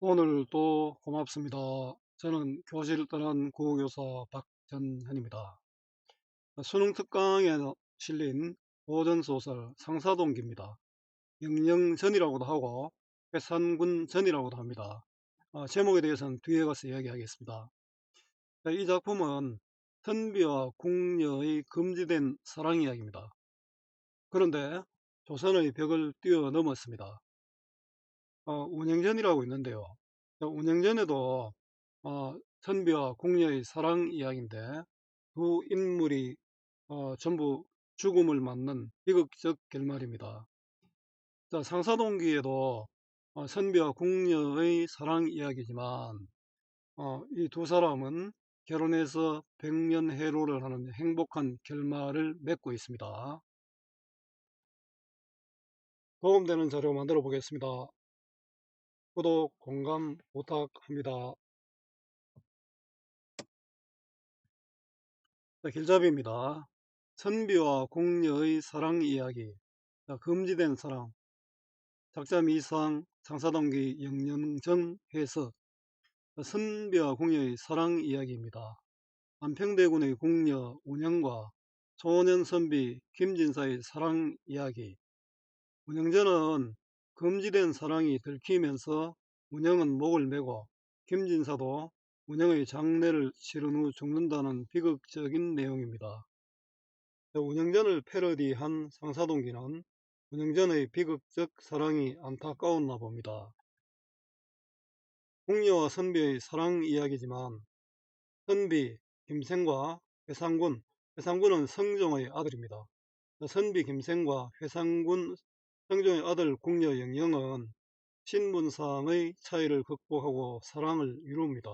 오늘도 고맙습니다. 저는 교실을 떠난 국어교사 박전현입니다. 수능 특강에 실린 고전소설 상사동기입니다. 영영전이라고도 하고 회산군전이라고도 합니다. 제목에 대해서는 뒤에 가서 이야기하겠습니다. 이 작품은 선비와 궁녀의 금지된 사랑 이야기입니다. 그런데 조선의 벽을 뛰어넘었습니다. 운영전이라고 있는데요. 운영전에도 선비와 궁녀의 사랑 이야기인데 두 인물이 전부 죽음을 맞는 비극적 결말입니다. 자, 상사동기에도 선비와 궁녀의 사랑 이야기지만 이 두 사람은 결혼해서 백년해로를 하는 행복한 결말을 맺고 있습니다. 도움되는 자료 만들어 보겠습니다. 구독, 공감 부탁합니다. 자, 길잡이입니다. 선비와 궁녀의 사랑 이야기. 자, 금지된 사랑. 작자 미상, 장사동기 영영정 해석. 자, 선비와 궁녀의 사랑 이야기입니다. 안평대군의 궁녀 운영과 소년 선비 김진사의 사랑 이야기. 운영전은 금지된 사랑이 들키면서 운영은 목을 메고 김진사도 운영의 장례를 치른 후 죽는다는 비극적인 내용입니다. 운영전을 패러디한 상사동기는 운영전의 비극적 사랑이 안타까웠나 봅니다. 궁녀와 선비의 사랑 이야기지만 선비, 김생과 회상군, 회상군은 성종의 아들입니다. 선비 김생과 회상군, 성종의 아들 궁녀 영영은 신분상의 차이를 극복하고 사랑을 이룹니다.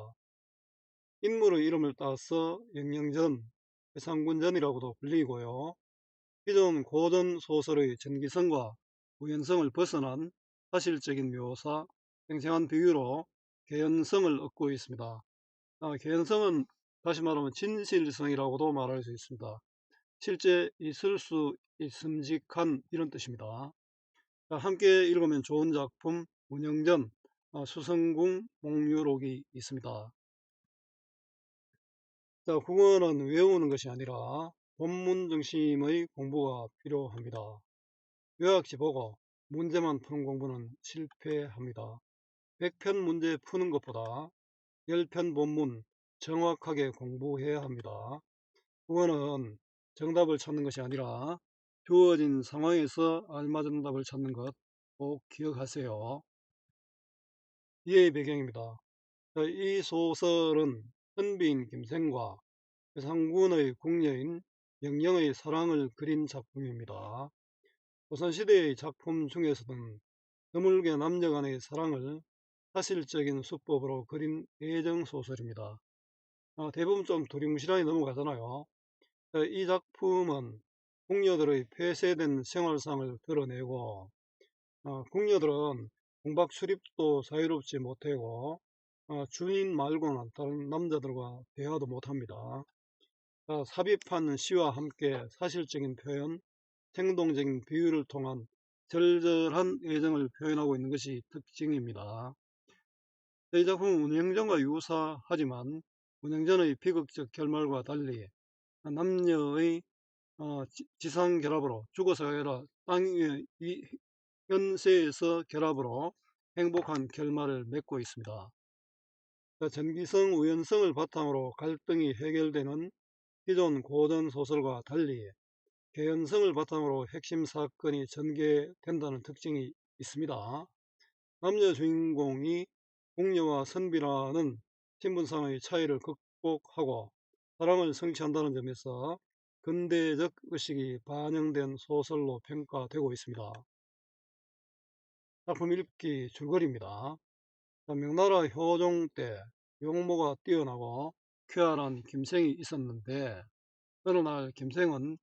인물의 이름을 따서 영영전, 회상군전이라고도 불리고요. 기존 고전 소설의 전기성과 우연성을 벗어난 사실적인 묘사, 생생한 비유로 개연성을 얻고 있습니다. 개연성은 다시 말하면 진실성이라고도 말할 수 있습니다. 실제 있을 수 있음직한 이런 뜻입니다. 함께 읽으면 좋은 작품 운영전 수성궁 목유록이 있습니다. 자, 국어는 외우는 것이 아니라 본문 중심의 공부가 필요합니다. 요약지 보고 문제만 푸는 공부는 실패합니다. 100편 문제 푸는 것보다 10편 본문 정확하게 공부해야 합니다. 국어는 정답을 찾는 것이 아니라 주어진 상황에서 알맞은 답을 찾는 것 꼭 기억하세요. 이해의 배경입니다. 이 소설은 선비인 김생과 회상군의 궁녀인 영영의 사랑을 그린 작품입니다. 조선시대의 작품 중에서는 드물게 남녀 간의 사랑을 사실적인 수법으로 그린 애정소설입니다. 대부분 좀 두리뭉실하게 넘어가잖아요. 이 작품은 궁녀들의 폐쇄된 생활상을 드러내고 궁녀들은 공박 출입도 자유롭지 못하고 주인 말고는 다른 남자들과 대화도 못합니다. 삽입한 시와 함께 사실적인 표현, 생동적인 비유를 통한 절절한 애정을 표현하고 있는 것이 특징입니다. 이 작품은 운영전과 유사하지만 운영전의 비극적 결말과 달리 남녀의 지상결합으로 죽어서가 아니라 땅 위의 현세에서 결합으로 행복한 결말을 맺고 있습니다. 전기성, 우연성을 바탕으로 갈등이 해결되는 기존 고전 소설과 달리 개연성을 바탕으로 핵심 사건이 전개된다는 특징이 있습니다. 남녀 주인공이 궁녀와 선비라는 신분상의 차이를 극복하고 사랑을 성취한다는 점에서 근대적 의식이 반영된 소설로 평가되고 있습니다. 작품 읽기 줄거리입니다. 명나라 효종 때 용모가 뛰어나고 쾌활한 김생이 있었는데 어느 날 김생은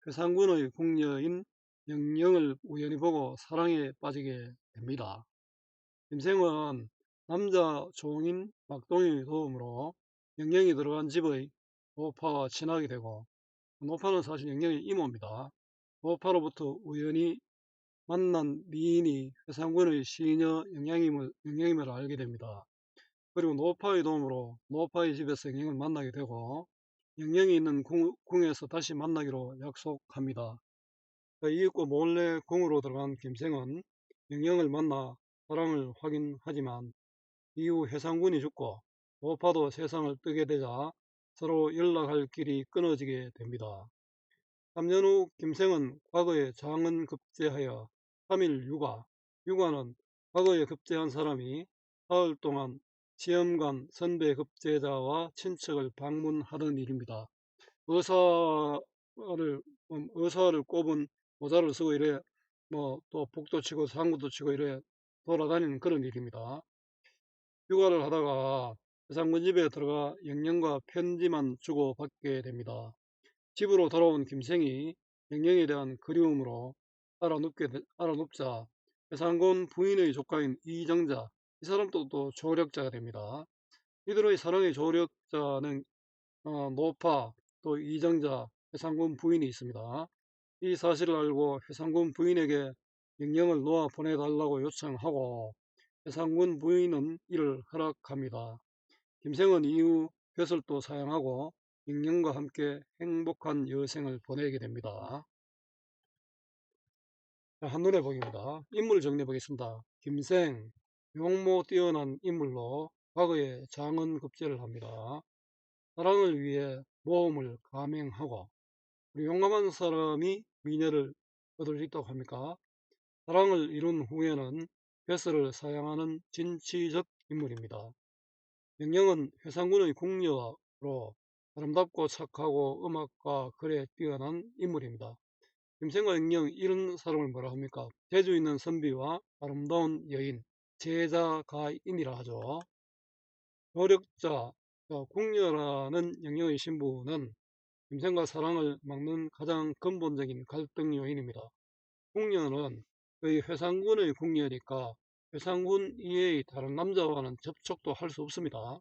회상군의 궁녀인 영영을 우연히 보고 사랑에 빠지게 됩니다. 김생은 남자 종인 막동의 도움으로 영영이 들어간 집의 노파와 친하게 되고 노파는 사실 영영의 이모입니다. 노파로부터 우연히 만난 미인이 회상군의 시녀 영양임을 알게 됩니다. 그리고 노파의 도움으로 노파의 집에서 영양을 만나게 되고 영양이 있는 궁에서 다시 만나기로 약속합니다. 이윽고 몰래 궁으로 들어간 김생은 영양을 만나 사랑을 확인하지만 이후 회상군이 죽고 노파도 세상을 뜨게 되자 서로 연락할 길이 끊어지게 됩니다. 3년 후 김생은 과거에 장은 급제하여 3일 육아는 과거에 급제한 사람이 사흘 동안 시험관 선배 급제자와 친척을 방문하던 일입니다. 의사를 의사를 꼽은 모자를 쓰고 이래 뭐 또 북도 치고 상구도 치고 이래 돌아다니는 그런 일입니다. 육아를 하다가 회상군 집에 들어가 영양과 편지만 주고받게 됩니다. 집으로 돌아온 김생이 영양에 대한 그리움으로 알아눕자 회상군 부인의 조카인 이정자, 이 사람도 또 조력자가 됩니다. 이들의 사랑의 조력자는 노파, 또 이정자, 회상군 부인이 있습니다. 이 사실을 알고 회상군 부인에게 영양을 놓아 보내달라고 요청하고 회상군 부인은 이를 허락합니다. 김생은 이후 벼슬도 사양하고 영양과 함께 행복한 여생을 보내게 됩니다. 한눈에 보기입니다. 인물 정리해 보겠습니다. 김생, 용모 뛰어난 인물로 과거에 장언급제를 합니다. 사랑을 위해 모험을 감행하고 우리 용감한 사람이 미녀를 얻을 수 있다고 합니까? 사랑을 이룬 후에는 벼슬을 사양하는 진취적 인물입니다. 영영은 회상군의 궁녀로 아름답고 착하고 음악과 글에 뛰어난 인물입니다. 김생과 영영 이런 사람을 뭐라 합니까? 재주 있는 선비와 아름다운 여인, 제자가인이라 하죠. 조력자, 궁녀라는 영영의 신부는 김생과 사랑을 막는 가장 근본적인 갈등 요인입니다. 궁녀는 거의 회상군의 궁녀니까 회상군 이외의 다른 남자와는 접촉도 할 수 없습니다.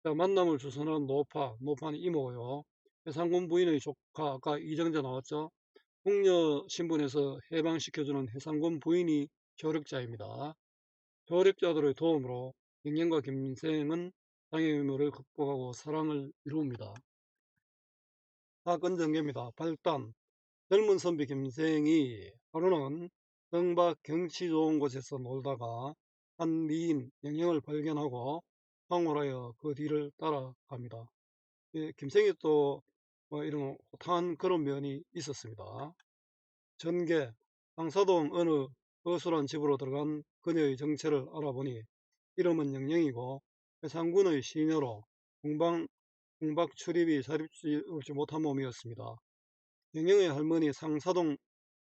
자, 만남을 주선한 노파는 이모고요. 회상군 부인의 조카, 아까 이정자 나왔죠? 궁녀 신분에서 해방시켜주는 회상군 부인이 조력자입니다. 조력자들의 도움으로 영영과 김생은 장애 의무를 극복하고 사랑을 이룹니다. 사건 전개입니다. 발단, 젊은 선비 김생이 하루는 성박 경치 좋은 곳에서 놀다가 한 미인 영영을 발견하고 황홀하여 그 뒤를 따라갑니다. 김생이 또 이런 호탕한 그런 면이 있었습니다. 전개, 상사동 어느 어수란 집으로 들어간 그녀의 정체를 알아보니 이름은 영영이고 회상군의 시녀로 공박 출입이 자립지 없지 못한 몸이었습니다. 영영의 할머니 상사동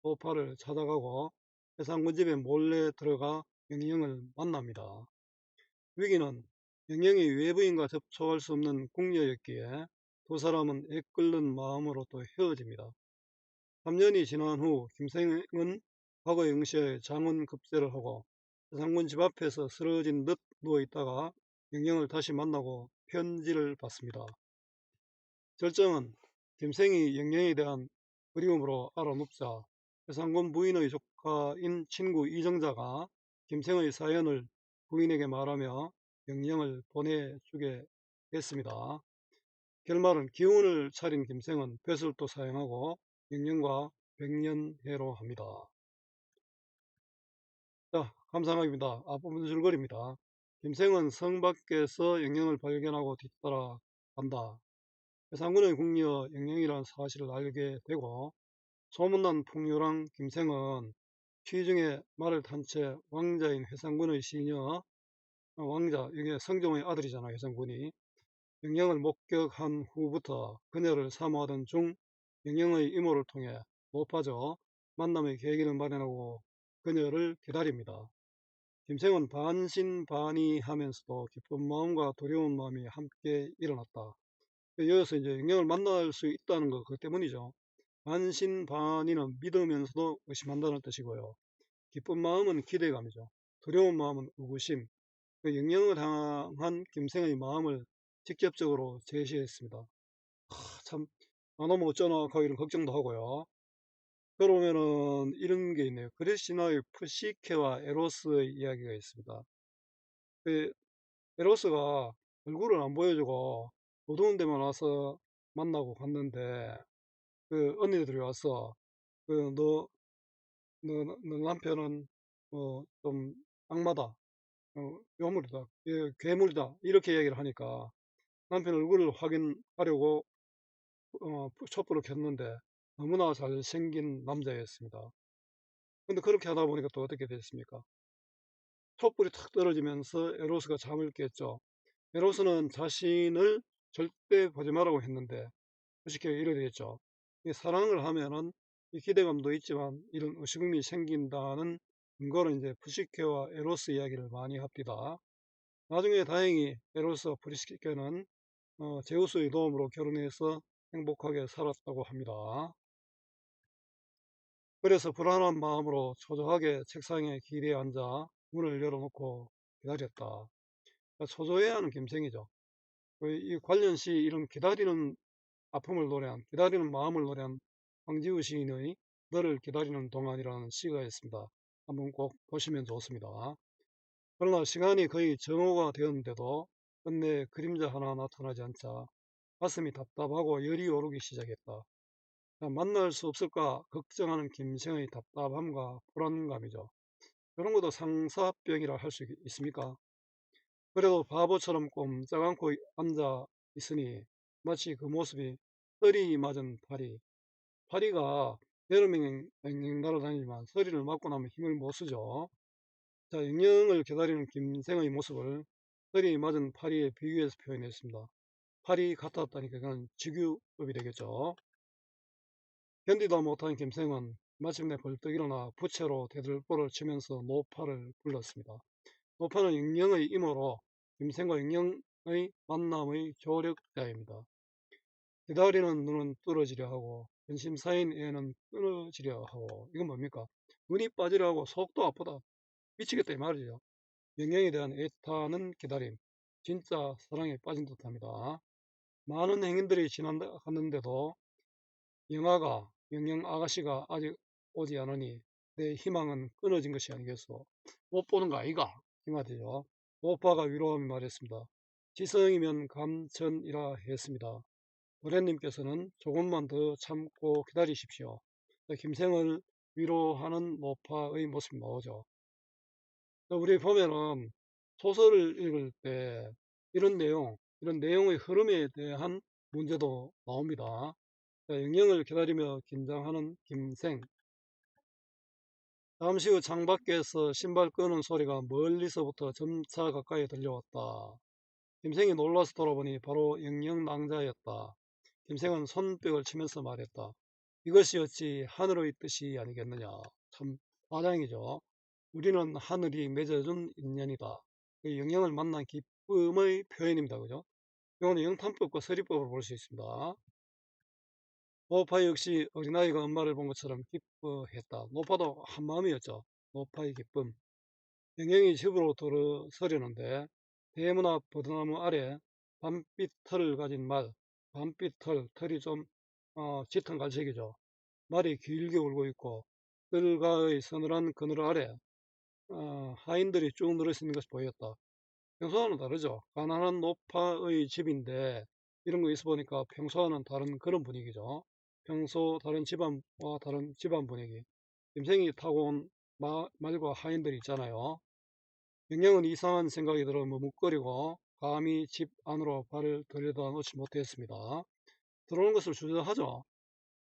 오파를 찾아가고 회상군 집에 몰래 들어가 영영을 만납니다. 위기는 영영이 외부인과 접촉할 수 없는 궁녀였기에 두 사람은 애끓는 마음으로 또 헤어집니다. 3년이 지난 후 김생은 과거의 응시에 장원급제를 하고 회상군 집 앞에서 쓰러진 듯 누워있다가 영영을 다시 만나고 편지를 받습니다. 절정은 김생이 영영에 대한 그리움으로 알아눕자 회상군 부인의 조카인 친구 이정자가 김생의 사연을 부인에게 말하며 영영을 보내주게 됐습니다. 결말은 기운을 차린 김생은 벼슬도 사용하고 영영과 백년해로 합니다. 자, 감상합니다. 앞부분 줄거리입니다. 김생은 성 밖에서 영영을 발견하고 뒤따라간다. 회상군의 궁녀 영영이라는 사실을 알게 되고 소문난 풍류랑 김생은 취중에 말을 탄 채 왕자인 회상군의 시녀 왕자, 이게 성종의 아들이잖아요. 회상군이 영영을 목격한 후부터 그녀를 사모하던 중 영영의 이모를 통해 노파죠 만남의 계기를 마련하고 그녀를 기다립니다. 김생은 반신반의하면서도 기쁜 마음과 두려운 마음이 함께 일어났다. 여기서 이제 영영을 만날 수 있다는 거 그것 때문이죠. 반신반의는 믿으면서도 의심한다는 뜻이고요. 기쁜 마음은 기대감이죠. 두려운 마음은 의구심. 그 영영을 향한 김생의 마음을 직접적으로 제시했습니다. 참, 안 오면 어쩌나 하고 이런 걱정도 하고요. 그러면은 이런 게 있네요. 그리스 신화의 프시케와 에로스의 이야기가 있습니다. 그 에로스가 얼굴을 안 보여주고 어두운 데만 와서 만나고 갔는데 그 언니들이 와서 그 너 남편은 좀 악마다, 요물이다, 예, 괴물이다 이렇게 얘기를 하니까 남편 얼굴을 확인하려고 촛불을 켰는데 너무나 잘생긴 남자였습니다. 근데 그렇게 하다 보니까 또 어떻게 됐습니까? 촛불이 탁 떨어지면서 에로스가 잠을 깼죠. 에로스는 자신을 절대 보지 말라고 했는데 쉽게 이래 됐죠. 이 사랑을 하면은 이 기대감도 있지만 이런 의심이 생긴다는 근거로 이제 푸시케와 에로스 이야기를 많이 합니다. 나중에 다행히 에로스와 푸시케는 제우스의 도움으로 결혼해서 행복하게 살았다고 합니다. 그래서 불안한 마음으로 초조하게 책상에 기대에 앉아 문을 열어놓고 기다렸다. 초조해야 하는 감정이죠. 이 관련시 이런 기다리는 아픔을 노래한, 기다리는 마음을 노래한 황지우 시인의 너를 기다리는 동안이라는 시가 있습니다. 한번 꼭 보시면 좋습니다. 그러나 시간이 거의 정오가 되었는데도 끝내 그림자 하나 나타나지 않자 가슴이 답답하고 열이 오르기 시작했다. 만날 수 없을까 걱정하는 김생의 답답함과 불안감이죠. 그런 것도 상사병이라 할 수 있습니까? 그래도 바보처럼 꼼짝 않고 앉아 있으니 마치 그 모습이 서리 맞은 파리가 여름에 앵앵 날아다니지만 서리를 맞고 나면 힘을 못 쓰죠. 자, 영영을 기다리는 김생의 모습을 서리 맞은 파리에 비유해서 표현했습니다. 파리 같았다니까 그건 직유법이 되겠죠. 견디다 못한 김생은 마침내 벌떡 일어나 부채로 대들보를 치면서 노파를 불렀습니다. 노파는 영영의 이모로 김생과 영영의 만남의 조력자입니다. 기다리는 눈은 뚫어지려 하고 근심 쌓인 애는 끊어지려 하고, 이건 뭡니까? 눈이 빠지려 하고 속도 아프다, 미치겠다 이 말이죠. 영영에 대한 애타는 기다림, 진짜 사랑에 빠진 듯합니다. 많은 행인들이 지나갔는데도 영영 아가씨가 아직 오지 않으니 내 희망은 끊어진 것이 아니겠소. 못 보는 거 아이가? 이 말이죠. 오빠가 위로하며 말했습니다. 지성이면 감천이라 했습니다. 도련님께서는 조금만 더 참고 기다리십시오. 김생을 위로하는 노파의 모습이 나오죠. 우리 보면은 소설을 읽을 때 이런 내용의 흐름에 대한 문제도 나옵니다. 영영을 기다리며 긴장하는 김생. 잠시 후 창밖에서 신발 끄는 소리가 멀리서부터 점차 가까이 들려왔다. 김생이 놀라서 돌아보니 바로 영영 낭자였다. 김생은 손뼉을 치면서 말했다. 이것이 어찌 하늘의 뜻이 아니겠느냐. 참 과장이죠. 우리는 하늘이 맺어준 인연이다. 그 영영을 만난 기쁨의 표현입니다. 그죠? 이거는 영탄법과 서리법으로 볼 수 있습니다. 노파 역시 어린아이가 엄마를 본 것처럼 기뻐했다. 노파도 한마음이었죠. 노파의 기쁨. 영영이 집으로 들어서려는데 대문 앞 버드나무 아래 밤빛 털을 가진 말, 밤빛 털이 좀 짙은 갈색이죠. 말이 길게 울고 있고 뜰가의 서늘한 그늘 아래 하인들이 쭉 늘어서 있는 것이 보였다. 평소와는 다르죠. 가난한 노파의 집인데 이런 거 있어 보니까 평소와는 다른 그런 분위기죠. 평소 다른 집안과 다른 집안 분위기. 김생이 타고 온 말과 하인들이 있잖아요. 영영은 이상한 생각이 들어 머뭇거리고 감히 집 안으로 발을 들여다 놓지 못했습니다. 들어오는 것을 주저하죠.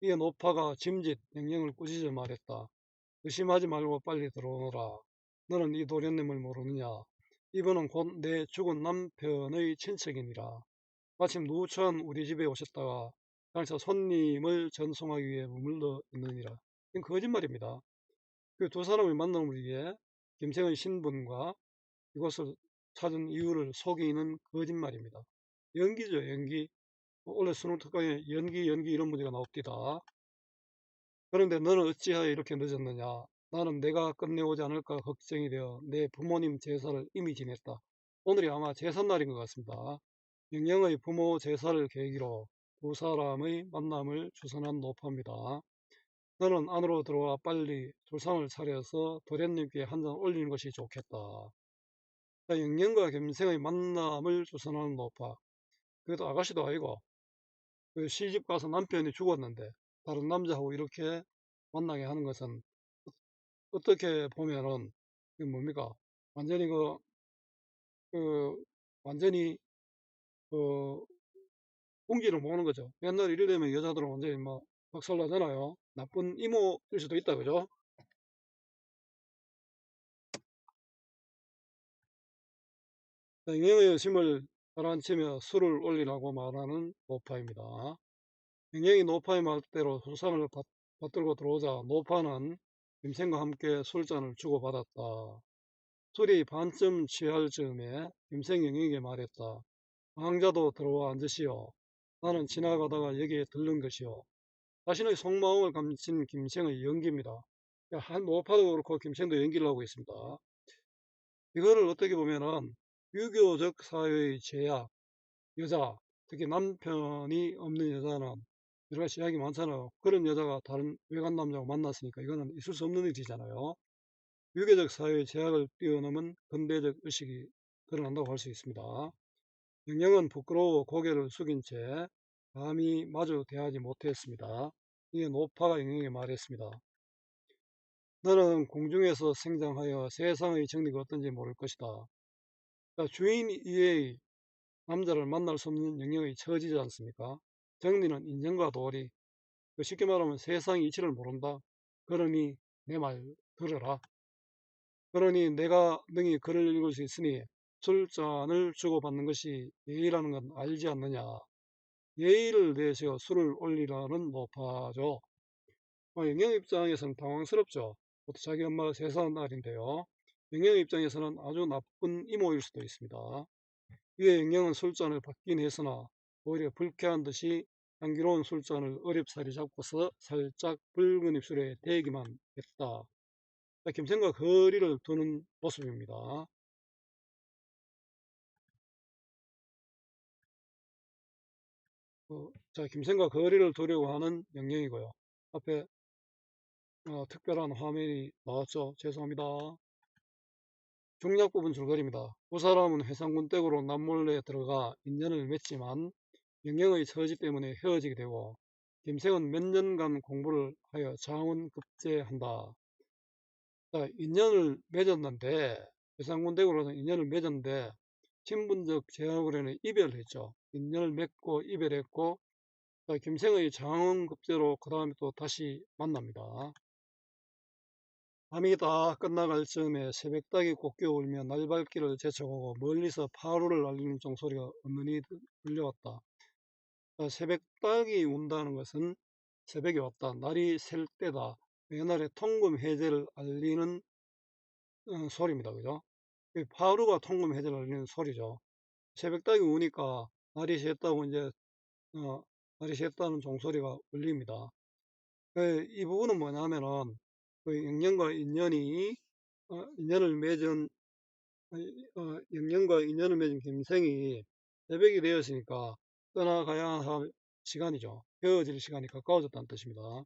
이에 노파가 짐짓 영영을 꾸짖어 말했다. 의심하지 말고 빨리 들어오너라. 너는 이 도련님을 모르느냐? 이분은 곧 내 죽은 남편의 친척이니라. 마침 누추한 우리 집에 오셨다가 장차 손님을 전송하기 위해 머물러 있느니라. 이건 거짓말입니다. 그 두 사람을 만남을 위해 김생의 신분과 이것을 찾은 이유를 속이는 거짓말입니다. 연기죠, 연기. 원래 수능 특강에 연기 이런 문제가 나옵니다. 그런데 너는 어찌하여 이렇게 늦었느냐? 나는 내가 끝내오지 않을까 걱정이 되어 내 부모님 제사를 이미 지냈다. 오늘이 아마 제삿날인 것 같습니다. 영영의 부모 제사를 계기로 두 사람의 만남을 주선한 노파입니다. 너는 안으로 들어와 빨리 술상을 차려서 도련님께 한 잔 올리는 것이 좋겠다. 자, 영령과 김생의 만남을 주선하는 노파. 그래도 아가씨도 아니고 그 시집 가서 남편이 죽었는데 다른 남자하고 이렇게 만나게 하는 것은 어떻게 보면은 그 뭡니까? 완전히 그 완전히 그 공기를 모으는 거죠. 옛날 이러려면 여자들은 완전히 뭐 박살나잖아요. 나쁜 이모일 수도 있다, 그죠? 영영의 여심을 가라앉히며 술을 올리라고 말하는 노파입니다. 영영이 노파의 말대로 술상을 받들고 들어오자 노파는 김생과 함께 술잔을 주고받았다. 술이 반쯤 취할 즈음에 김생 영영에게 말했다. 왕자도 들어와 앉으시오. 나는 지나가다가 여기에 들른 것이오. 자신의 속마음을 감춘 김생의 연기입니다. 한 노파도 그렇고 김생도 연기를 하고 있습니다. 이거를 어떻게 보면은 유교적 사회의 제약, 여자, 특히 남편이 없는 여자는 여러 가지 이야기 많잖아요. 그런 여자가 다른 외간 남자하고 만났으니까 이거는 있을 수 없는 일이잖아요. 유교적 사회의 제약을 뛰어넘은 근대적 의식이 드러난다고 할 수 있습니다. 영영은 부끄러워 고개를 숙인 채 감히 마주 대하지 못했습니다. 이에 노파가 영영에게 말했습니다. 너는 공중에서 생장하여 세상의 정리가 어떤지 모를 것이다. 그러니까 주인 이외의 남자를 만날 수 없는 영역의 처지지 않습니까? 정리는 인정과 도리, 쉽게 말하면 세상의 이치를 모른다. 그러니 내 말 들어라. 그러니 내가 능히 글을 읽을 수 있으니 술잔을 주고받는 것이 예의라는 건 알지 않느냐. 예의를 내세워 술을 올리라는 노파죠. 영영 입장에서는 당황스럽죠. 또 자기 엄마가 세상 날인데요. 영영 입장에서는 아주 나쁜 이모일 수도 있습니다. 이에 영영은 술잔을 받긴 했으나 오히려 불쾌한 듯이 향기로운 술잔을 어렵사리 잡고서 살짝 붉은 입술에 대기만 했다. 김생과 거리를 두는 모습입니다. 자, 김생과 거리를 두려고 하는 영영이고요. 앞에 특별한 화면이 나왔죠. 죄송합니다. 중략 부분 줄거리입니다. 두 사람은 회상군 댁으로 남몰래 들어가 인연을 맺지만 영영의 처지 때문에 헤어지게 되고 김생은 몇 년간 공부를 하여 장원급제한다. 자, 인연을 맺었는데 회상군 댁으로는 인연을 맺었는데 신분적 제약으로는 이별을 했죠. 인연을 맺고 이별했고 자, 김생의 장원급제로 그 다음에 또 다시 만납니다. 밤이 다 끝나갈 즈음에 새벽닭이 곱게 울며 날발길을 제쳐오고 멀리서 파루를 알리는 종소리가 은은히 들려왔다. 새벽닭이 운다는 것은 새벽이 왔다. 날이 셀 때다. 옛날에 통금 해제를 알리는 소리입니다. 그죠? 파루가 통금 해제를 알리는 소리죠. 새벽닭이 우니까 날이 샜다고 이제 날이 샜다는 종소리가 울립니다. 이 부분은 뭐냐면은 영년과 인연이 인연을 맺은 영년과 인연을 맺은 김생이 새벽이 되었으니까 떠나가야 할 시간이죠. 헤어질 시간이 가까워졌다는 뜻입니다.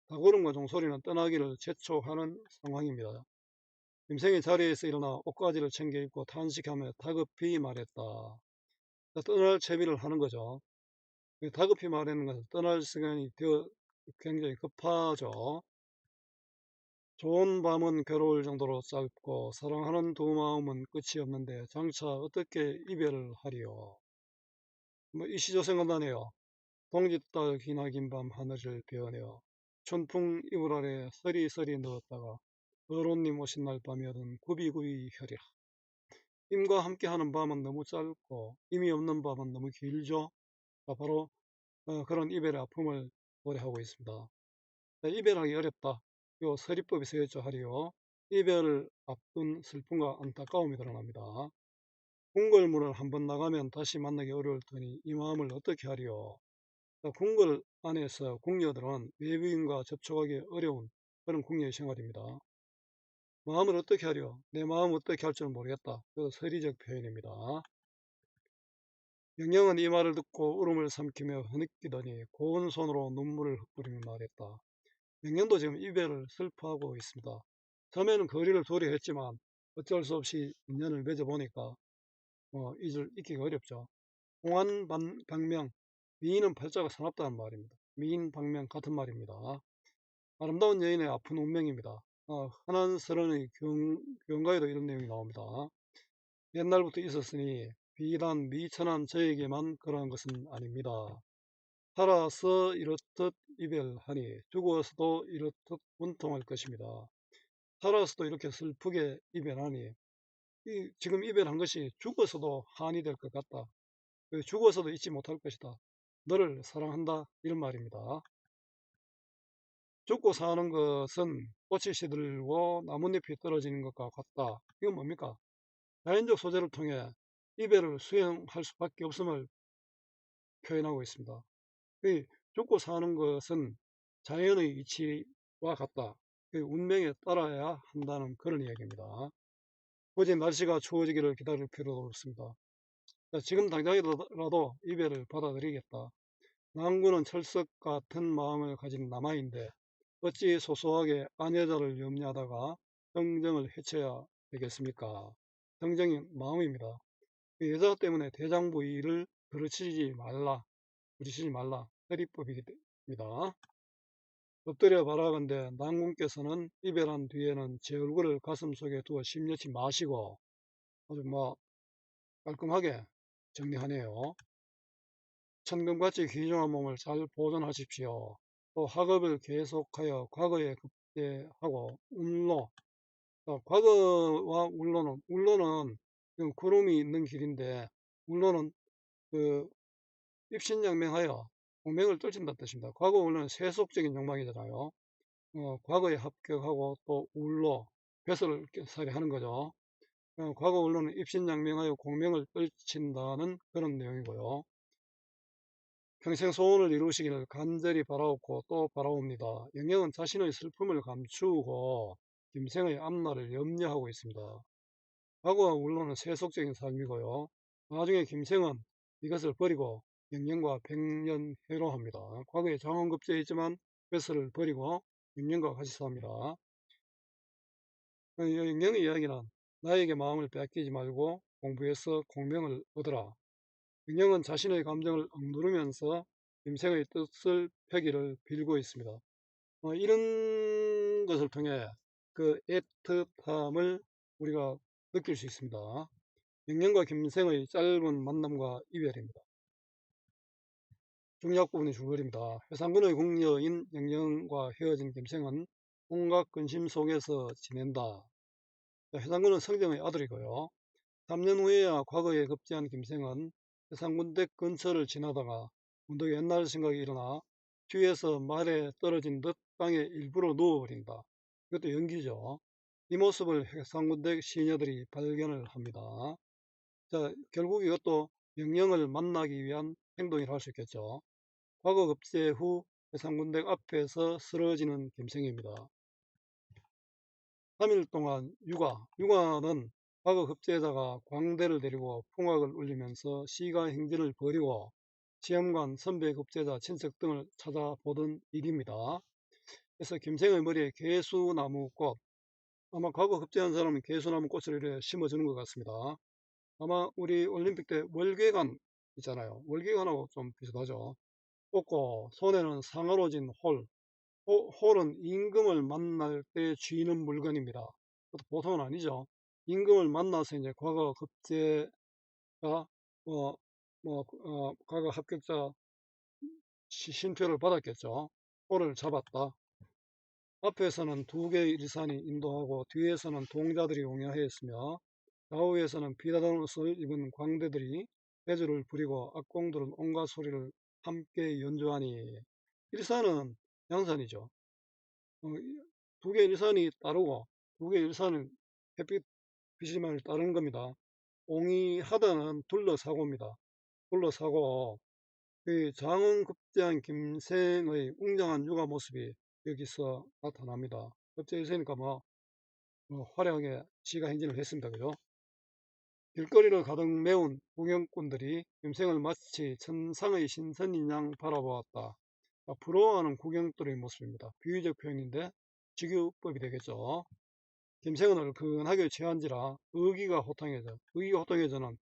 다구름과 종소리는 떠나기를 재촉하는 상황입니다. 김생이 자리에서 일어나 옷가지를 챙겨 입고 탄식하며 다급히 말했다. 떠날 채비를 하는 거죠. 다급히 말하는 것은 떠날 시간이 되어 굉장히 급하죠. 좋은 밤은 괴로울 정도로 짧고 사랑하는 두 마음은 끝이 없는데 장차 어떻게 이별을 하리요. 이 시조 생각나네요. 동짓달 기나긴 밤 하늘을 베어내어 춘풍 이불 아래 서리서리 넣었다가 어른님 오신 날 밤이어든 구비구비 혈이라. 임과 함께하는 밤은 너무 짧고 임이 없는 밤은 너무 길죠. 바로 그런 이별의 아픔을 노래하고 있습니다. 이별하기 어렵다. 요 서리법이 쓰였죠 하리요. 이별을 앞둔 슬픔과 안타까움이 드러납니다. 궁궐문을 한번 나가면 다시 만나기 어려울 테니 이 마음을 어떻게 하리요. 궁궐 안에서 궁녀들은 외부인과 접촉하기 어려운 그런 궁녀의 생활입니다. 마음을 어떻게 하려? 내 마음 어떻게 할 줄 모르겠다. 그 서리적 표현입니다. 영영은 이 말을 듣고 울음을 삼키며 흐느끼더니 고운 손으로 눈물을 흩뿌리며 말했다. 영영도 지금 이별을 슬퍼하고 있습니다. 처음에는 거리를 두려 했지만 어쩔 수 없이 인연을 맺어보니까 잊기가 어렵죠. 방명, 미인은 팔자가 사납다는 말입니다. 미인, 방명 같은 말입니다. 아름다운 여인의 아픈 운명입니다. 흔한 서른의 교가에도 이런 내용이 나옵니다. 옛날부터 있었으니 비단 미천한 저에게만 그러한 것은 아닙니다. 살아서 이렇듯 이별하니 죽어서도 이렇듯 분통할 것입니다. 살아서도 이렇게 슬프게 이별하니 지금 이별한 것이 죽어서도 한이 될 것 같다. 죽어서도 잊지 못할 것이다. 너를 사랑한다. 이런 말입니다. 죽고 사는 것은 꽃이 시들고 나뭇잎이 떨어지는 것과 같다. 이건 뭡니까? 자연적 소재를 통해 이별을 수용할 수밖에 없음을 표현하고 있습니다. 죽고 사는 것은 자연의 이치와 같다. 운명에 따라야 한다는 그런 이야기입니다. 굳이 날씨가 추워지기를 기다릴 필요도 없습니다. 지금 당장이라도 이별을 받아들이겠다. 낭구는 철석 같은 마음을 가진 남아인데 어찌 소소하게 아내자를 염려하다가 정정을 해쳐야 되겠습니까? 정정이 마음입니다. 여자 때문에 대장부위를 부딪히지 말라. 해리법입니다. 엎드려 바라건대 낭군께서는 이별한 뒤에는 제 얼굴을 가슴속에 두어 심려치 마시고 아주 깔끔하게 정리하네요. 천금같이 귀중한 몸을 잘 보존하십시오. 또 학업을 계속하여 과거에 급제하고 운로, 과거와 운로는 구름이 있는 길인데 운로는 그 입신양명하여 공명을 떨친다는 뜻입니다. 과거 운로는 세속적인 욕망이잖아요. 과거에 합격하고 또 운로, 배설을 하는 거죠. 과거 운로는 입신양명하여 공명을 떨친다는 그런 내용이고요. 평생 소원을 이루시기를 간절히 바라옵고 또 바라옵니다. 영영은 자신의 슬픔을 감추고 김생의 앞날을 염려하고 있습니다. 과거와 울로는 세속적인 삶이고요. 나중에 김생은 이것을 버리고 영영과 백년해로합니다. 과거에 장원급제했지만 뱃설을 버리고 영영과 같이 삽니다. 영영의 이야기는 나에게 마음을 빼앗기지 말고 공부해서 공명을 얻으라. 영영은 자신의 감정을 억누르면서 김생의 뜻을 펴기를 빌고 있습니다. 이런 것을 통해 그 애틋함을 우리가 느낄 수 있습니다. 영영과 김생의 짧은 만남과 이별입니다. 중요한 부분이 줄거리입니다. 회상군의 궁녀인 영영과 헤어진 김생은 온갖 근심 속에서 지낸다. 회상군은 성정의 아들이고요. 3년 후에야 과거에 급제한 김생은 해상군댁 근처를 지나다가 문득 옛날 생각이 일어나 뒤에서 말에 떨어진 듯 땅에 일부러 누워버린다. 이것도 연기죠. 이 모습을 해상군댁 시녀들이 발견을 합니다. 자, 결국 이것도 영영을 만나기 위한 행동이라 할 수 있겠죠. 과거 급제 후 해상군댁 앞에서 쓰러지는 김생입니다. 3일 동안 육아는 과거 급제자가 광대를 데리고 풍악을 울리면서 시가 행진을 벌이고 시험관, 선배 급제자, 친척 등을 찾아보던 일입니다. 그래서 김생의 머리에 개수나무꽃, 아마 과거 급제한 사람은 개수나무 꽃을 이렇게 심어주는 것 같습니다. 아마 우리 올림픽 때 월계관 있잖아요. 월계관하고 좀 비슷하죠. 꽂고 손에는 상어로 진 홀은 임금을 만날 때 쥐는 물건입니다. 그것도 보통은 아니죠. 임금을 만나서 이제 과거 급제가 과거 합격자 신표를 받았겠죠. 홀을 잡았다. 앞에서는 두 개의 일산이 인도하고 뒤에서는 동자들이 옹야하였으며 좌우에서는 비단한 옷을 입은 광대들이 배주를 부리고 악공들은 온갖 소리를 함께 연주하니 일산은 양산이죠. 두 개의 일산이 따르고 두 개의 일산은 햇빛 비심을 따르는 겁니다. 옹이하다는 둘러사고입니다. 둘러사고 그 장원급제한 김생의 웅장한 육아 모습이 여기서 나타납니다. 급제에 있으니까 화려하게 시가 행진을 했습니다. 그죠? 길거리를 가득 메운 구경꾼들이 김생을 마치 천상의 신선인 양 바라보았다. 부러워하는 구경꾼의 모습입니다. 비유적 표현인데 직유법이 되겠죠. 김생은 얼큰하게 취한지라 의기가 호탕해져는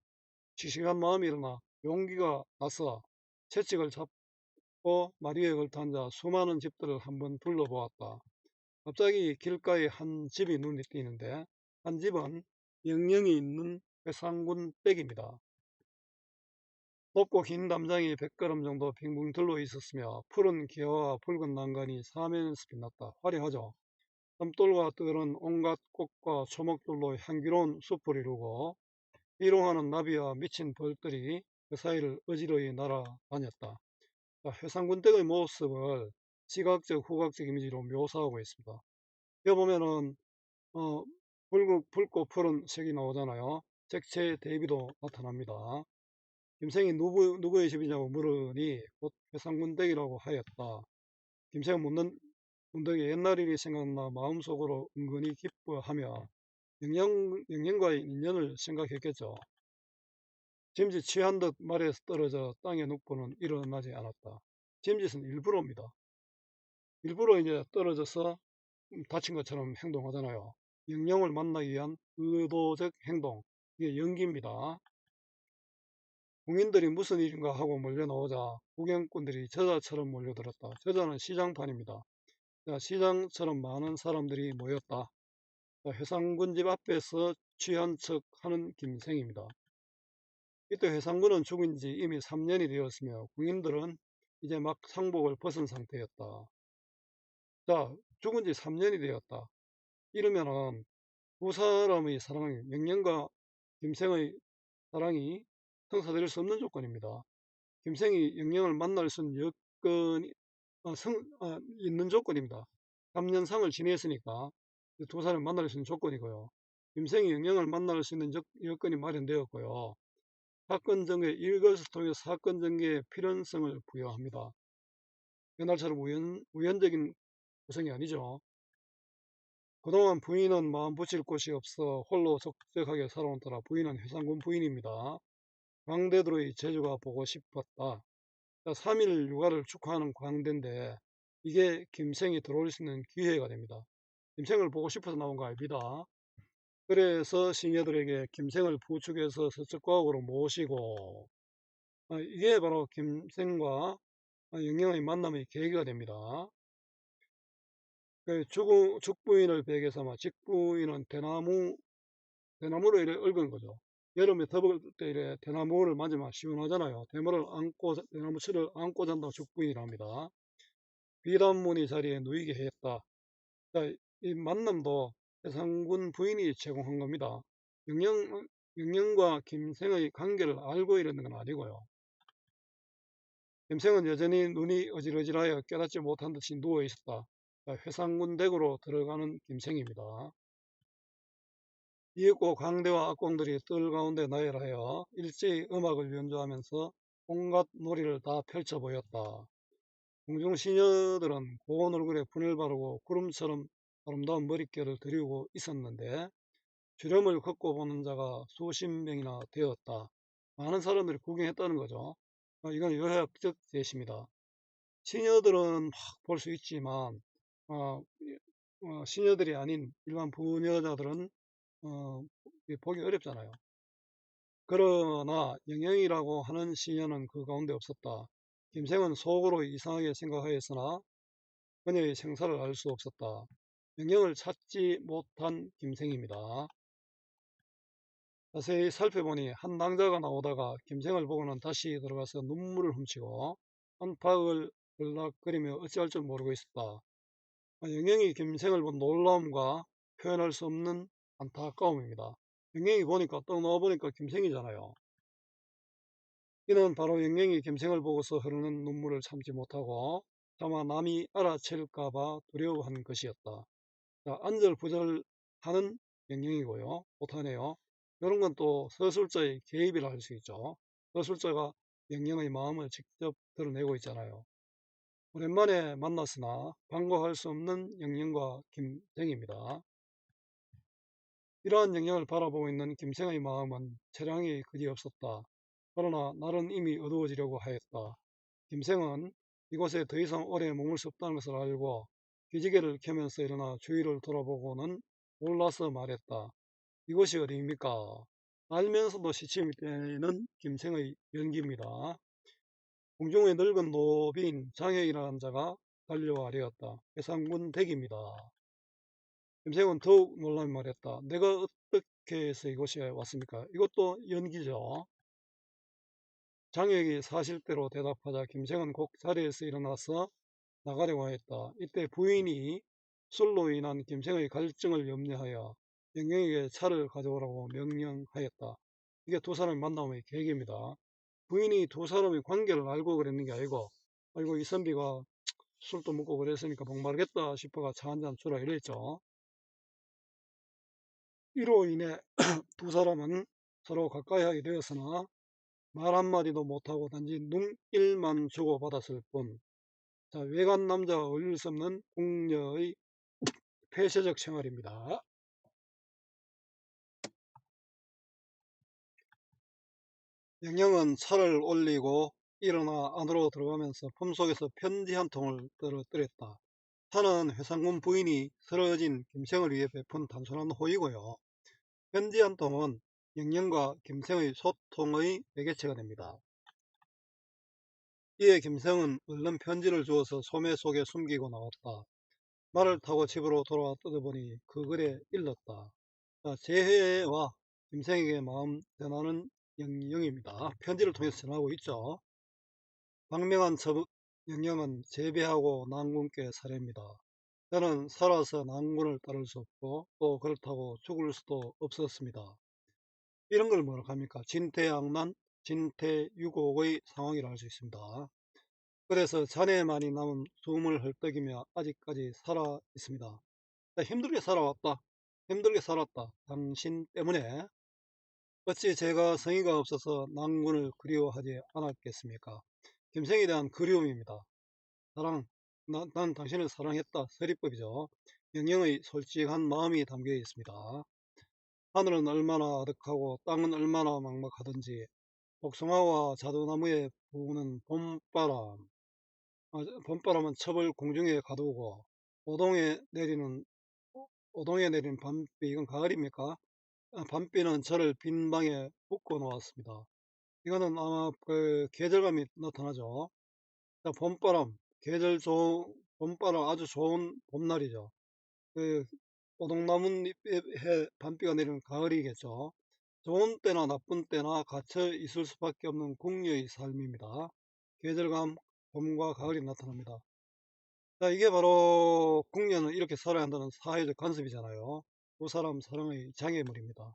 씩씩한 마음이 일어나 용기가 나서 채찍을 잡고 마리에 걸터 앉아 수많은 집들을 한번 둘러보았다. 갑자기 길가에 한 집이 눈에 띄는데 한 집은 영영이 있는 회상군 댁입니다. 높고 긴 담장이 100걸음 정도 빙빙 둘러 있었으며 푸른 기와와 붉은 난간이 사면에서 빛났다. 화려하죠. 땀돌과 뜨는 온갖 꽃과 초목들로 향기로운 숲을 이루고 비롱하는 나비와 미친 벌들이 그 사이를 어지러이 날아다녔다. 회상군 댁의 모습을 시각적, 후각적 이미지로 묘사하고 있습니다. 여기 보면은 붉고 푸른 색이 나오잖아요. 색채 대비도 나타납니다. 김생이 누구의 집이냐고 물으니 곧 회상군 댁이라고 하였다. 김생은 문득 옛날 일이 생각나 마음속으로 은근히 기뻐하며 영영과의 인연을 생각했겠죠. 짐짓 취한 듯 말에서 떨어져 땅에 눕고는 일어나지 않았다. 짐짓은 일부러입니다. 일부러 이제 떨어져서 다친 것처럼 행동하잖아요. 영영을 만나기 위한 의도적 행동. 이게 연기입니다. 공인들이 무슨 일인가 하고 몰려나오자 구경꾼들이 저자처럼 몰려들었다. 저자는 시장판입니다. 시장처럼 많은 사람들이 모였다. 회상군 집 앞에서 취한 척 하는 김생입니다. 이때 회상군은 죽은 지 이미 3년이 되었으며 궁인들은 이제 막 상복을 벗은 상태였다. 자, 죽은 지 3년이 되었다. 이러면은 두 사람의 사랑이, 영영과 김생의 사랑이 성사될 수 없는 조건입니다. 김생이 영영을 만날 수 있는 여건이 있는 조건입니다. 3년상을 지냈으니까 두 사람을 만날 수 있는 조건이고요. 김생이 영영을 만날 수 있는 여건이 마련되었고요. 사건 전개, 이것을 통해 사건 전개의 필연성을 부여합니다. 옛날처럼 우연적인 구성이 아니죠. 그동안 부인은 마음 붙일 곳이 없어 홀로 적적하게 살아온 터라 부인은 회상군 부인입니다. 광대들의 제주가 보고 싶었다. 3일 육아를 축하하는 광대인데 이게 김생이 들어올 수 있는 기회가 됩니다. 김생을 보고 싶어서 나온 거 아닙니다. 그래서 시녀들에게 김생을 부축해서 서쪽과학으로 모시고 이게 바로 김생과 영영의 만남의 계기가 됩니다. 그 죽부인을 베개 삼아 직부인은 대나무를 이래 얽은 거죠. 여름에 더울 때 이래 대나무를 만지면 시원하잖아요. 대나무치를 안고 잔다고 죽부인이랍니다. 비단무늬 자리에 누이게 했다. 자, 이 만남도 해상군 부인이 제공한 겁니다. 영영과 김생의 관계를 알고 이러는 건 아니고요. 김생은 여전히 눈이 어질어질하여 깨닫지 못한 듯이 누워 있었다. 회상군 댁으로 들어가는 김생입니다. 이윽고 광대와 악공들이 뜰 가운데 나열하여 일제히 음악을 연주하면서 온갖 놀이를 다 펼쳐 보였다. 공중 시녀들은 고운 얼굴에 분을 바르고 구름처럼 아름다운 머릿결을 들이고 있었는데 주름을 걷고 보는 자가 수십 명이나 되었다. 많은 사람들이 구경했다는 거죠. 이건 요약적 제시입니다. 시녀들은 막 볼 수 있지만 시녀들이 아닌 일반 부녀자들은 보기 어렵잖아요. 그러나 영영이라고 하는 시녀는 그 가운데 없었다. 김생은 속으로 이상하게 생각하였으나 그녀의 생사를 알 수 없었다. 영영을 찾지 못한 김생입니다. 자세히 살펴보니 한 낭자가 나오다가 김생을 보고는 다시 들어가서 눈물을 훔치고 안팎을 들락거리며 어찌할 줄 모르고 있었다. 영영이 김생을 본 놀라움과 표현할 수 없는 안타까움입니다. 영영이 보니까 또 나와보니까 김생이잖아요. 이는 바로 영영이 김생을 보고서 흐르는 눈물을 참지 못하고 차마 남이 알아챌까봐 두려워한 것이었다. 자, 안절부절하는 영영이고요. 못하네요. 이런 건 또 서술자의 개입이라 할 수 있죠. 서술자가 영영의 마음을 직접 드러내고 있잖아요. 오랜만에 만났으나 반가워할 수 없는 영영과 김생입니다. 이러한 영향을 바라보고 있는 김생의 마음은 처량이 그지없었다. 그러나 날은 이미 어두워지려고 하였다. 김생은 이곳에 더 이상 오래 머물 수 없다는 것을 알고 기지개를 켜면서 일어나 주위를 돌아보고는 놀라서 말했다. 이곳이 어디입니까? 알면서도 시침이 되는 김생의 연기입니다. 공중의 늙은 노비인 장혁이라는 자가 달려와 아뢰었다. 해상군 댁입니다. 김생은 더욱 놀라며 말했다. 내가 어떻게 해서 이곳에 왔습니까? 이것도 연기죠. 장혁이 사실대로 대답하자 김생은 곧 자리에서 일어나서 나가려고 했다. 이때 부인이 술로 인한 김생의 갈증을 염려하여 영경에게 차를 가져오라고 명령하였다. 이게 두 사람의 만남의 계기입니다. 부인이 두 사람의 관계를 알고 그랬는 게 아니고, 아이고 이 선비가 술도 먹고 그랬으니까 목마르겠다 싶어가 차 한잔 주라 이랬죠. 이로 인해 두 사람은 서로 가까이 하게 되었으나 말 한마디도 못하고 단지 눈길만 주고받았을 뿐. 자, 외간 남자와 어울릴 수 없는 궁녀의 폐쇄적 생활입니다. 영영은 차를 올리고 일어나 안으로 들어가면서 품속에서 편지 한 통을 떨어뜨렸다. 차는 회상군 부인이 쓰러진 김생을 위해 베푼 단순한 호의고요. 편지 한 통은 영영과 김생의 소통의 매개체가 됩니다. 이에 김생은 얼른 편지를 주어서 소매 속에 숨기고 나왔다. 말을 타고 집으로 돌아와 뜯어보니 그 글에 일렀다. 자, 재회와 김생에게 마음 전하는 영영입니다. 편지를 통해서 전하고 있죠. 방명한 영영은 재배하고 난군께 살해입니다. 저는 살아서 난군을 따를 수 없고 또 그렇다고 죽을 수도 없었습니다. 이런 걸 뭐라고 합니까? 진퇴양난, 진퇴유곡의 상황이라 할 수 있습니다. 그래서 자네만이 남은 숨을 헐떡이며 아직까지 살아 있습니다. 힘들게 살아왔다. 힘들게 살았다. 당신 때문에. 어찌 제가 성의가 없어서 난군을 그리워하지 않았겠습니까? 김생에 대한 그리움입니다. 사랑, 난 당신을 사랑했다. 서리법이죠. 영영의 솔직한 마음이 담겨 있습니다. 하늘은 얼마나 아득하고 땅은 얼마나 막막하든지 복숭아와 자두나무에 부는 봄바람, 봄바람은 첩을 공중에 가두고 오동에 내리는 밤비, 이건 가을입니까? 밤비는 저를 빈 방에 묶어 놓았습니다. 이거는 아마 그 계절감이 나타나죠. 자, 봄바람, 봄바람 아주 좋은 봄날이죠. 그 오동나무잎에 밤비가 내리는 가을이겠죠. 좋은 때나 나쁜 때나 갇혀 있을 수밖에 없는 궁녀의 삶입니다. 계절감, 봄과 가을이 나타납니다. 자, 이게 바로 궁녀는 이렇게 살아야 한다는 사회적 관습이잖아요. 두 사람 사랑의 장애물입니다.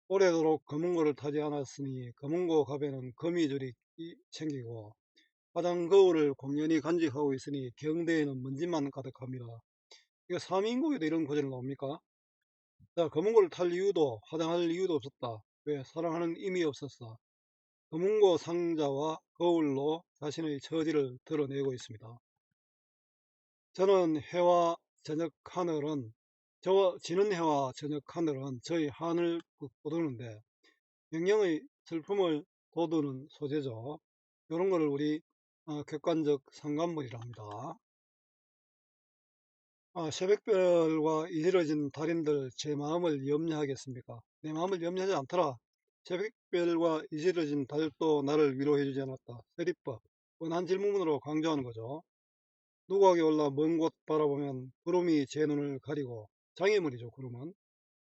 오래도록 검은고를 타지 않았으니 검은고 갑에는 거미줄이 챙기고 화장 거울을 공연히 간직하고 있으니 경대에는 먼지만 가득합니다. 이거 삼인국에도 이런 구절이 나옵니까? 자, 검은고를 탈 이유도 화장할 이유도 없었다. 왜? 사랑하는 힘이 없었어. 검은고 상자와 거울로 자신의 처지를 드러내고 있습니다. 저는 해와 저녁 하늘은 지는 해와 저녁 하늘은 저희 하늘 돋우는데 영영의 슬픔을 돋우는 소재죠. 이런 거를 우리 객관적 상관물이라 합니다. 새벽별과 이지러진 달인들 제 마음을 염려하겠습니까? 내 마음을 염려하지 않더라. 새벽별과 이지러진 달도 나를 위로해주지 않았다. 세리법, 뻔한 질문으로 강조하는 거죠. 누각에 올라 먼 곳 바라보면 구름이 제 눈을 가리고, 장애물이죠 구름은.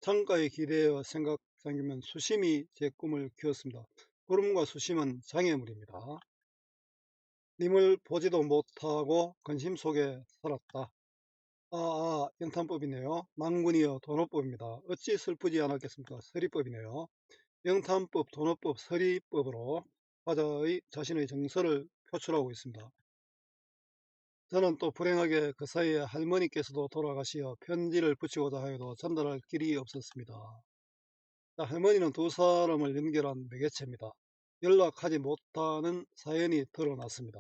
창가에 기대어 생각 잠기면 수심이 제 꿈을 키웠습니다. 구름과 수심은 장애물입니다. 님을 보지도 못하고 근심 속에 살았다. 영탄법이네요. 망군이여 돈어법입니다. 어찌 슬프지 않았겠습니까? 서리법이네요. 영탄법, 돈어법, 서리법으로 화자의 자신의 정서를 표출하고 있습니다. 저는 또 불행하게 그 사이에 할머니께서도 돌아가시어 편지를 붙이고자 하여도 전달할 길이 없었습니다. 할머니는 두 사람을 연결한 매개체입니다. 연락하지 못하는 사연이 드러났습니다.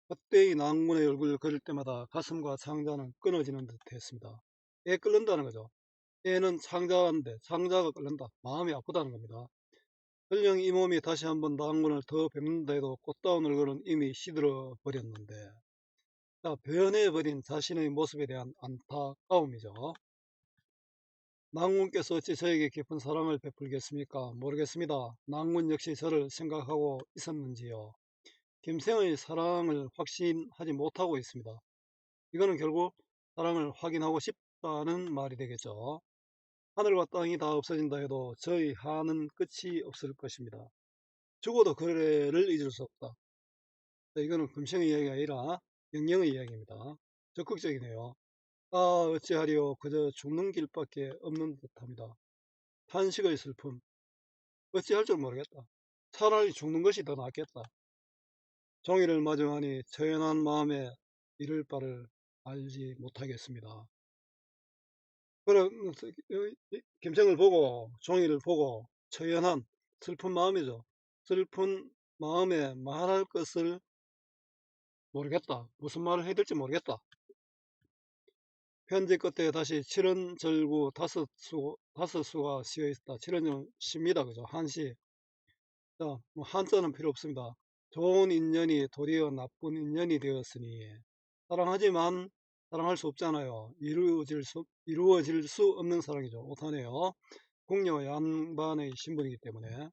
그때의 낭군의 얼굴을 그릴 때마다 가슴과 창자는 끊어지는 듯 했습니다. 애 끓는다는 거죠. 애는 창자인데 창자가 끓는다. 마음이 아프다는 겁니다. 설령 이 몸이 다시 한번 낭군을 더 뵙는다 해도 꽃다운 얼굴은 이미 시들어 버렸는데, 자, 변해버린 자신의 모습에 대한 안타까움이죠. 낭군께서 어찌 저에게 깊은 사랑을 베풀겠습니까? 모르겠습니다. 낭군 역시 저를 생각하고 있었는지요. 김생의 사랑을 확신하지 못하고 있습니다. 이거는 결국 사랑을 확인하고 싶다는 말이 되겠죠. 하늘과 땅이 다 없어진다 해도 저희 한은 끝이 없을 것입니다. 죽어도 그래를 잊을 수 없다. 자, 이거는 금생의 이야기가 아니라 영영의 이야기입니다. 적극적이네요. 아, 어찌하리요. 그저 죽는 길밖에 없는 듯합니다. 탄식의 슬픔. 어찌할 줄 모르겠다. 차라리 죽는 것이 더 낫겠다. 종일을 마주하니 처연한 마음에 이를 바를 알지 못하겠습니다. 그럼 김생을 보고 종이를 보고 처연한 슬픈 마음이죠. 슬픈 마음에 말할 것을 모르겠다. 무슨 말을 해야 될지 모르겠다. 편지 끝에 다시 칠은절구 다섯 수가 쓰여 있다. 칠은은 시입니다. 그죠? 한시. 자, 뭐 한자는 필요 없습니다. 좋은 인연이 도리어 나쁜 인연이 되었으니, 사랑하지만 사랑할 수 없잖아요. 이루어질 수 없는 사랑이죠. 못하네요. 궁녀 양반의 신분이기 때문에.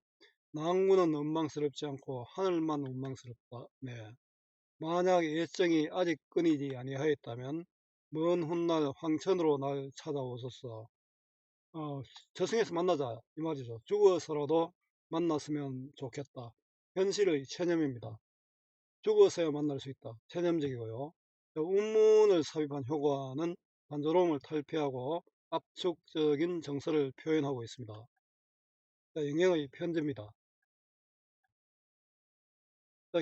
낭군은 원망스럽지 않고 하늘만 원망스럽다. 네. 만약 애정이 아직 끊이지 아니하였다면 먼 훗날 황천으로 날 찾아오소서. 저승에서 만나자 이 말이죠. 죽어서라도 만났으면 좋겠다. 현실의 체념입니다. 죽어서야 만날 수 있다. 체념적이고요. 운문을 삽입한 효과는 단조로움을 탈피하고 압축적인 정서를 표현하고 있습니다. 영영의 편지입니다.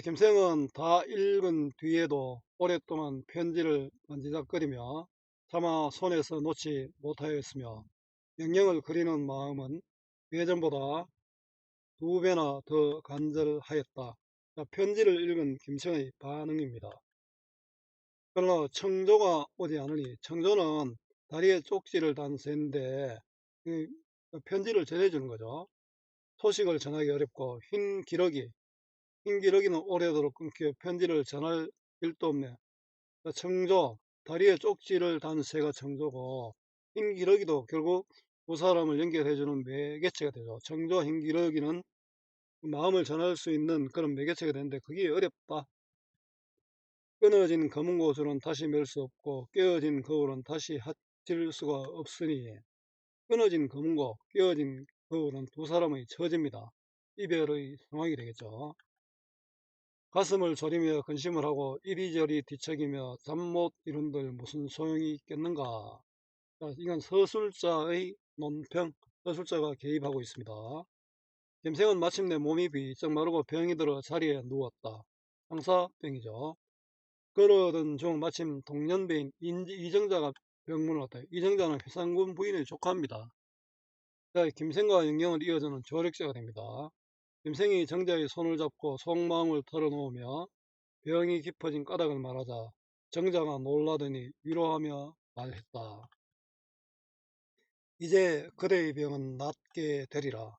김생은 다 읽은 뒤에도 오랫동안 편지를 만지작거리며 차마 손에서 놓지 못하였으며, 영영을 그리는 마음은 예전보다 2배나 더 간절하였다. 편지를 읽은 김생의 반응입니다. 그러나 청조가 오지 않으니, 청조는 다리에 쪽지를 단 새인데 편지를 전해주는 거죠. 소식을 전하기 어렵고 흰기러기는 오래도록 끊겨 편지를 전할 일도 없네. 청조, 다리에 쪽지를 단 새가 청조고, 흰기러기도 결국 두 사람을 연결해주는 매개체가 되죠. 청조와 흰기러기는 마음을 전할 수 있는 그런 매개체가 되는데 그게 어렵다. 끊어진 검은 고슬은 다시 맬 수 없고 깨어진 거울은 다시 합칠 수가 없으니, 끊어진 검은 고, 깨어진 거울은 두 사람의 처지입니다. 이별의 상황이 되겠죠. 가슴을 졸이며 근심을 하고 이리저리 뒤척이며 잠 못 이룬들 무슨 소용이 있겠는가. 자, 이건 서술자의 논평, 서술자가 개입하고 있습니다. 김생은 마침내 몸이 비쩍 마르고 병이 들어 자리에 누웠다. 황사병이죠. 그러던 중 마침 동년배인 이정자가 병문을 왔다. 이정자는 회상군 부인의 조카입니다. 자, 김생과 영영을 이어주는 조력자가 됩니다. 김생이 정자의 손을 잡고 속마음을 털어놓으며 병이 깊어진 까닭을 말하자 정자가 놀라더니 위로하며 말했다. 이제 그대의 병은 낫게 되리라.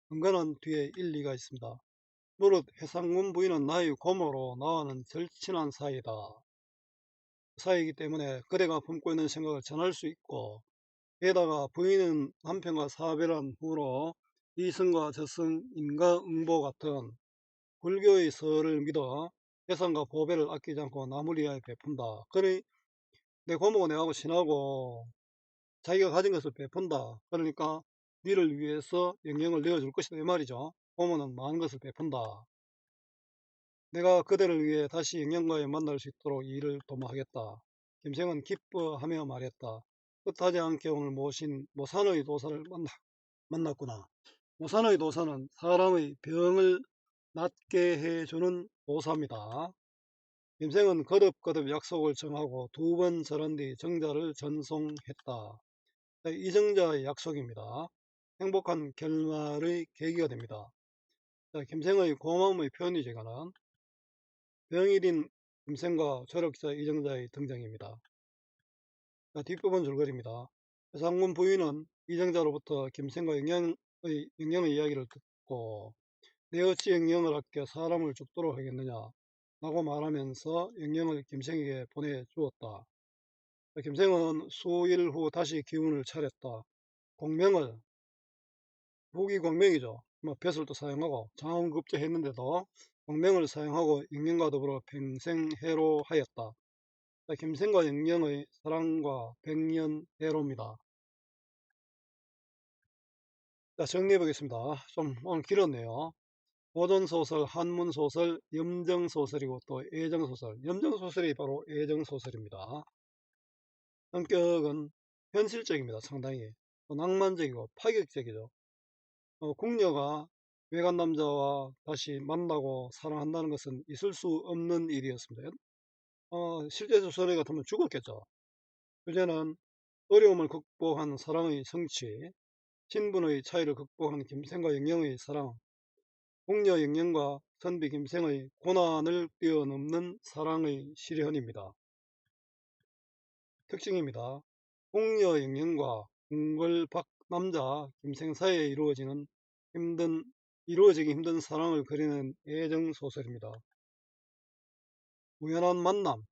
근거는 뒤에 일리가 있습니다. 무릇 해상군 부인은 나의 고모로 나와는 절친한 사이다. 사이이기 때문에 그대가 품고 있는 생각을 전할 수 있고, 게다가 부인은 남편과 사별한 후로 이승과 저승, 인과응보 같은 불교의 설을 믿어 해상과 보배를 아끼지 않고 남을 위하여 베푼다. 그러니 내 고모가 내하고 친하고 자기가 가진 것을 베푼다. 그러니까 니를 위해서 영영을 내어줄 것이다 이 말이죠. 고모는 많은 것을 베푼다. 내가 그대를 위해 다시 영영과에 만날 수 있도록 일을 도모하겠다. 김생은 기뻐하며 말했다. 뜻하지 않게 오늘 모신 모산의 도사를 만났구나. 모산의 도사는 사람의 병을 낫게 해주는 도사입니다. 김생은 거듭거듭 약속을 정하고 2번 절한 뒤 정자를 전송했다. 이정자의 약속입니다. 행복한 결말의 계기가 됩니다. 김생의 고마움의 표현이죠. 이거는 병일인 김생과 조력자 이정자의 등장입니다. 뒷부분 줄거리입니다. 해상군 부인은 이정자로부터 김생과 영영의 이야기를 듣고 내 어찌 영영을 아껴 사람을 죽도록 하겠느냐 라고 말하면서 영영을 김생에게 보내주었다. 김생은 수일 후 다시 기운을 차렸다. 공명을, 무기 공명이죠. 뭐 벼슬도 사용하고 장원급제했는데도 공명을 사용하고 영영과 더불어 평생 해로하였다. 김생과 영영의 사랑과 백년해로입니다. 자, 정리해 보겠습니다. 좀 오늘 길었네요. 고전소설, 한문소설, 염정소설이고 또 애정소설. 염정소설이 바로 애정소설입니다. 성격은 현실적입니다. 상당히. 또 낭만적이고 파격적이죠. 궁녀가 외간 남자와 다시 만나고 사랑한다는 것은 있을 수 없는 일이었습니다. 실제 조선에 같으면 죽었겠죠. 이제는 어려움을 극복한 사랑의 성취, 신분의 차이를 극복한 김생과 영영의 사랑, 궁녀 영영과 선비 김생의 고난을 뛰어넘는 사랑의 실현입니다. 특징입니다. 궁녀 영영과 궁궐박 남자 김생 사이에 이루어지기 힘든 사랑을 그리는 애정소설입니다. 우연한 만남,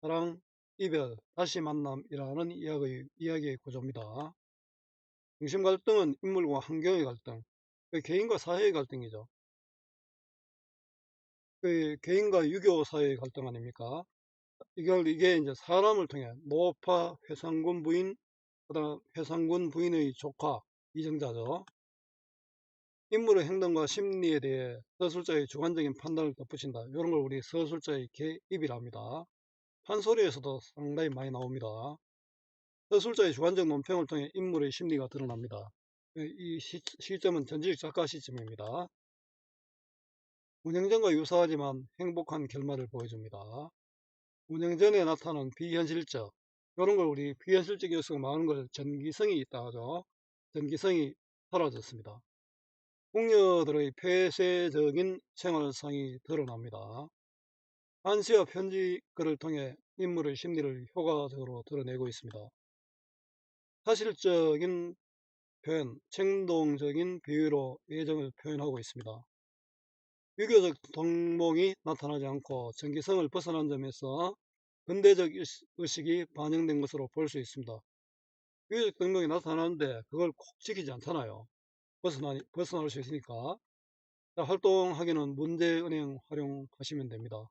사랑, 이별, 다시 만남이라는 이야기의 구조입니다. 중심 갈등은 인물과 환경의 갈등, 개인과 사회의 갈등이죠. 개인과 유교 사회의 갈등 아닙니까? 이게 이제 사람을 통해 노파 회상군 부인, 그다음 회상군 부인의 조카 이정자죠. 인물의 행동과 심리에 대해 서술자의 주관적인 판단을 덧붙인다. 이런 걸 우리 서술자의 개입이라 합니다. 판소리에서도 상당히 많이 나옵니다. 서술자의 주관적 논평을 통해 인물의 심리가 드러납니다. 이 시점은 전직 작가 시점입니다. 운영전과 유사하지만 행복한 결말을 보여줍니다. 운영전에 나타나는 비현실적, 이런 걸 우리 비현실적 요소가 많은 걸 전기성이 있다 하죠. 전기성이 사라졌습니다. 궁녀들의 폐쇄적인 생활상이 드러납니다. 한시와 편지글을 통해 인물의 심리를 효과적으로 드러내고 있습니다. 사실적인 표현, 생동적인 비유로 애정을 표현하고 있습니다. 유교적 동목이 나타나지 않고 전기성을 벗어난 점에서 근대적 의식이 반영된 것으로 볼 수 있습니다. 유교적 동목이 나타나는데 그걸 꼭 지키지 않잖아요. 벗어날 수 있으니까. 자, 활동하기는 문제은행 활용하시면 됩니다.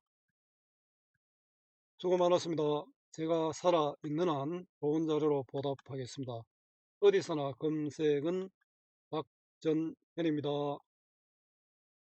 수고 많았습니다. 제가 살아있는 한 좋은 자료로 보답하겠습니다. 어디서나 검색은 박전현입니다.